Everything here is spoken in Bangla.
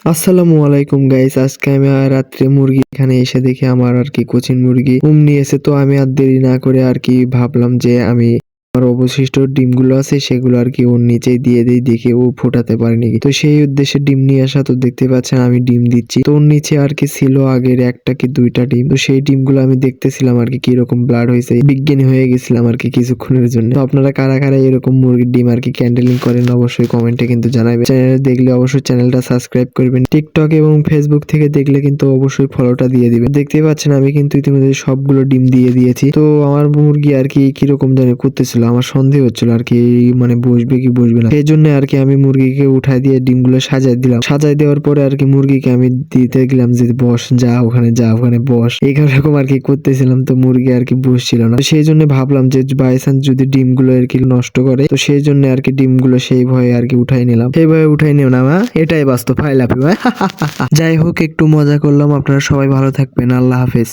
আসসালামু আলাইকুম গাইস, আজকে আমি রাত্রে মুরগি এখানে এসে দেখি আমার কোচিন মুরগি নিয়েছে। তো আমি আর দেরি না করে ভাবলাম যে আমি আমার অবশিষ্ট ডিমগুলো আছে সেগুলো ওর নিচেই দিয়ে দেই, দেখি ও ফোটাতে পারেনি। তো সেই উদ্দেশ্যে ডিম নিয়ে আসা। তো দেখতে পাচ্ছেন আমি ডিম দিচ্ছি। তো ওর নিচে ছিল আগের একটা কি দুইটা ডিম। তো সেই ডিমগুলো আমি দেখতেছিলাম কিরকম ব্লাড হয়েছে, বিজ্ঞানী হয়ে গেছিলাম কিছুক্ষণের জন্য। তো আপনারা কারা কারা এরকম মুরগির ডিম ক্যান্ডেলিং করেন অবশ্যই কমেন্টে কিন্তু জানাবেন। চ্যানেল দেখলে অবশ্যই চ্যানেলটা সাবস্ক্রাইব করবেন। টিকটক এবং ফেসবুক থেকে দেখলে কিন্তু অবশ্যই ফলোটা দিয়ে দিবেন। দেখতে পাচ্ছেন আমি কিন্তু ইতিমধ্যে সবগুলো ডিম দিয়ে দিয়েছি। তো আমার মুরগি কিরকম জানি করতেছিল, আমার সন্দেহ হচ্ছিল মানে বসবে কি বসবে না। সেই জন্য আমি মুরগিকে উঠায় দিয়ে ডিমগুলো সাজাই দিলাম। সাজাই দেওয়ার পরে মুরগিকে আমি দিতে গেলাম যে বস, যা ওখানে বস, এইরকম করতেছিলাম। তো মুরগি বসছিল না। সেই জন্য ভাবলাম যে বাই চান্স যদি ডিমগুলো নষ্ট করে, তো সেই জন্য ডিমগুলো সেই ভয়ে উঠাই নিলাম। সেই ভয়ে উঠাই নিও না মা, এটাই বাস্তব। ফাইল আপি ভাই। যাই হোক, একটু মজা করলাম। আপনারা সবাই ভালো থাকবেন। আল্লাহ হাফেজ।